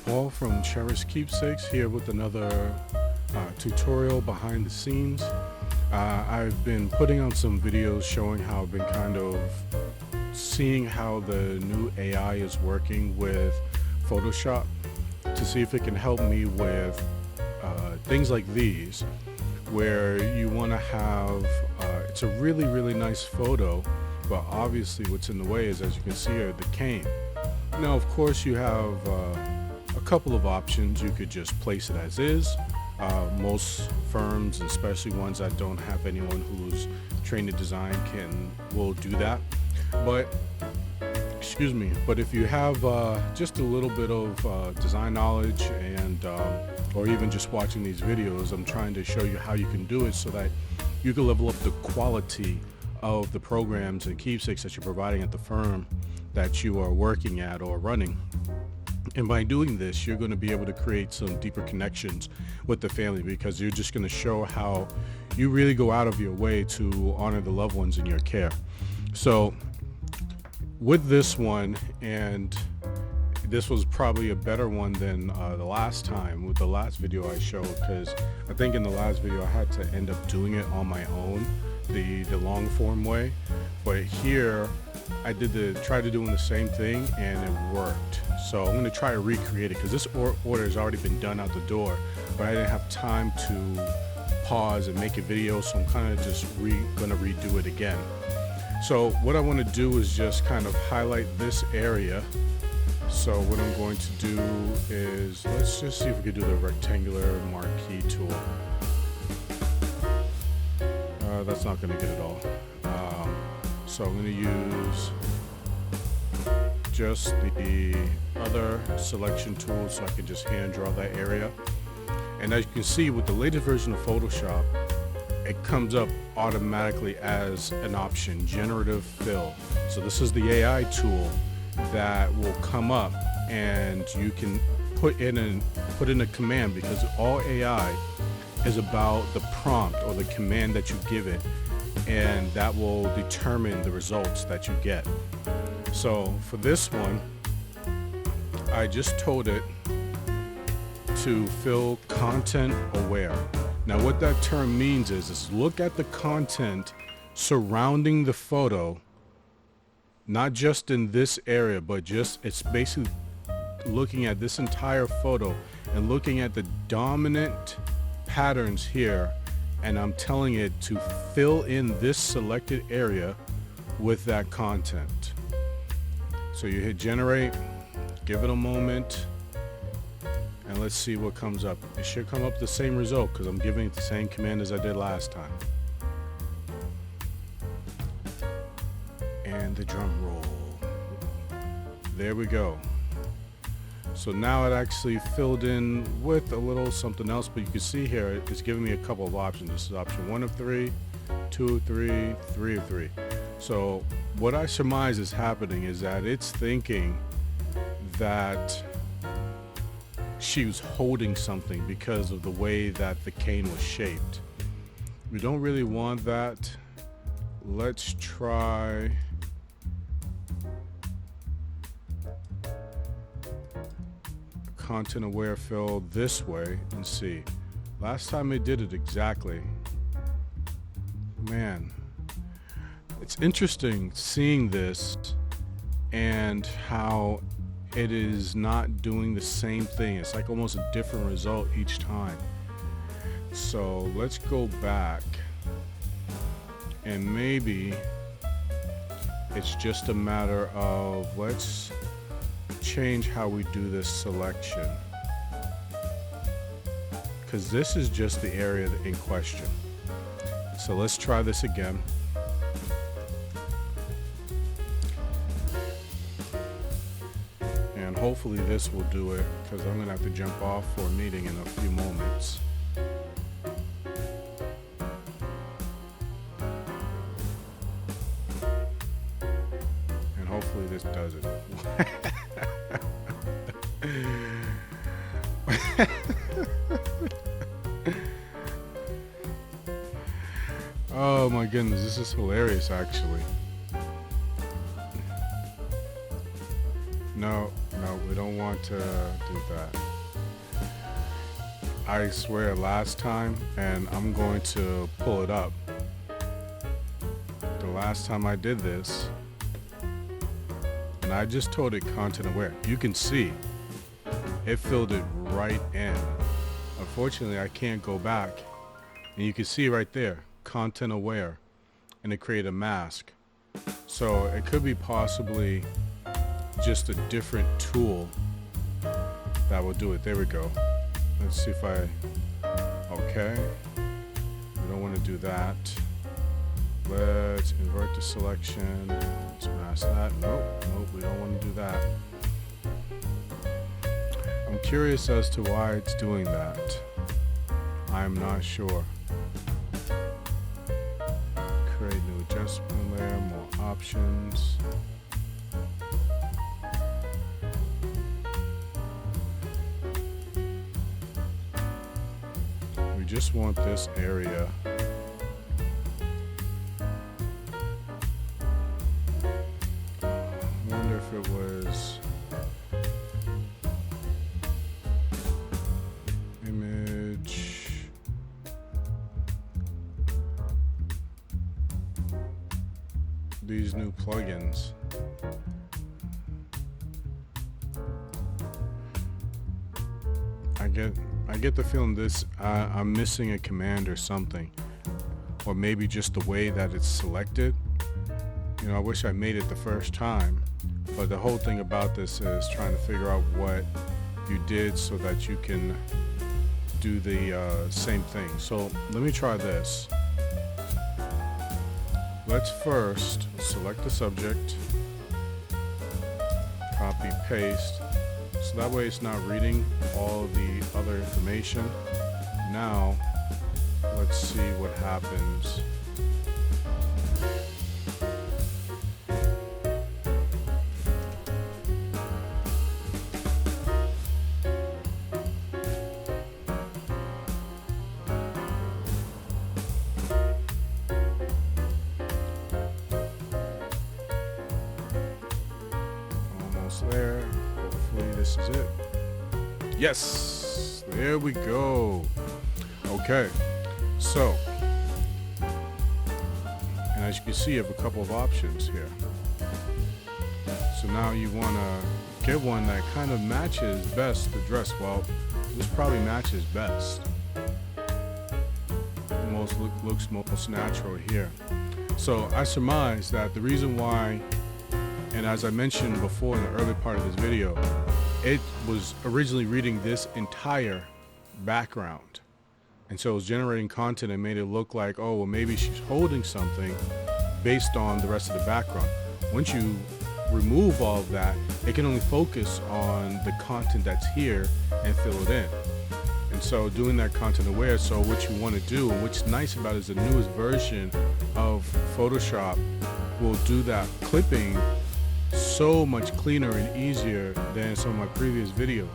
Paul from Cherished Keepsakes here with another tutorial behind the scenes. I've been putting out some videos showing how I've been kind of seeing how the new AI is working with Photoshop to see if it can help me with things like these, where you want to have it's a really nice photo, but obviously what's in the way is, as you can see here, the cane. Now of course you have a couple of options. You could just place it as is. Most firms, especially ones that don't have anyone who's trained in design, will do that. But excuse me, but if you have just a little bit of design knowledge and or even just watching these videos, I'm trying to show you how you can do it so that you can level up the quality of the programs and keepsakes that you're providing at the firm that you are working at or running. And by doing this, you're going to be able to create some deeper connections with the family, because you're just going to show how you really go out of your way to honor the loved ones in your care. So with this one, and this was probably a better one than the last time with the last video I showed, because I think in the last video I had to end up doing it on my own, the long form way. But here I tried to doing the same thing and it worked. So I'm going to try to recreate it, because this order has already been done out the door, but I didn't have time to pause and make a video, so I'm kind of just going to redo it again. So what I want to do is just kind of highlight this area. So what I'm going to do is, let's just see if we can do the rectangular marquee tool. That's not going to get it all. So I'm going to use just the other selection tool so I can just hand draw that area. And as you can see, with the latest version of Photoshop, it comes up automatically as an option, generative fill. So this is the AI tool that will come up, and you can put in a command, because all AI is about the prompt or the command that you give it, and that will determine the results that you get. So for this one, I just told it to fill content aware. Now what that term means is look at the content surrounding the photo, not just in this area, but it's basically looking at this entire photo and looking at the dominant patterns here, and I'm telling it to fill in this selected area with that content. So you hit generate, give it a moment, and let's see what comes up. It should come up the same result, because I'm giving it the same command as I did last time. And the drum roll. There we go. So now it actually filled in with a little something else, but you can see here it's giving me a couple of options. This is option 1 of 3, 2 of 3, 3 of 3. So what I surmise is happening is that it's thinking that she was holding something because of the way that the cane was shaped. We don't really want that. Let's try content aware fill this way and see. Last time it did it exactly. Man, it's interesting seeing this and how it is not doing the same thing. It's like almost a different result each time. So let's go back, and maybe it's just a matter of, let's change how we do this selection, because this is just the area in question. So let's try this again. And hopefully this will do it, because I'm gonna have to jump off for a meeting in a few moments. And hopefully this does it. Oh my goodness, this is hilarious actually. No, we don't want to do that. I swear last time, and I'm going to pull it up. The last time I did this, and I just told it content aware. You can see it filled it right in. Unfortunately, I can't go back, and you can see right there, content aware, and it created a mask. So it could be possibly just a different tool that will do it. There we go. Let's see if okay. We don't want to do that. Let's invert the selection. Let's mask that. Nope, we don't want to do that. I'm curious as to why it's doing that. I'm not sure. Create new adjustment layer, more options. We just want this area. I wonder if it was image. These new plugins. I get the feeling I'm missing a command or something, or maybe just the way that it's selected. You know, I wish I made it the first time, but the whole thing about this is trying to figure out what you did so that you can do the same thing. So let me try this. Let's first select the subject, copy, paste, so that way it's not reading all the other information. Now, let's see what happens. Almost there. Hopefully this is it. Yes, there we go. Okay, so, and as you can see, you have a couple of options here. So now you want to get one that kind of matches best the dress. Well, this probably matches best. Looks most natural here. So I surmise that the reason why, and as I mentioned before in the early part of this video, it was originally reading this entire background. And so it was generating content and made it look like, oh, well, maybe she's holding something based on the rest of the background. Once you remove all of that, it can only focus on the content that's here and fill it in. And so doing that content aware, so what you want to do, and what's nice about it is the newest version of Photoshop will do that clipping so much cleaner and easier than some of my previous videos.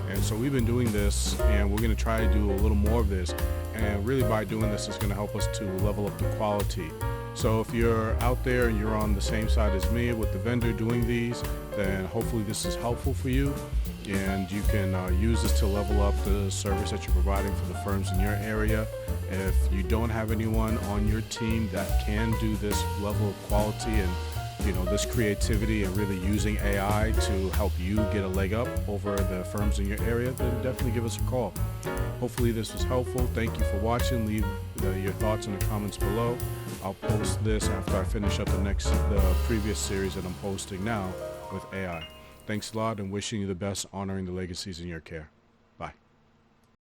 And so we've been doing this, and we're going to try to do a little more of this, and really by doing this it's going to help us to level up the quality. So if you're out there and you're on the same side as me with the vendor doing these, then hopefully this is helpful for you, and you can use this to level up the service that you're providing for the firms in your area. If you don't have anyone on your team that can do this level of quality and this creativity and really using AI to help you get a leg up over the firms in your area, then definitely give us a call. Hopefully this was helpful. Thank you for watching. Leave your thoughts in the comments below. I'll post this after I finish up the previous series that I'm posting now with AI. Thanks a lot, and wishing you the best, honoring the legacies in your care.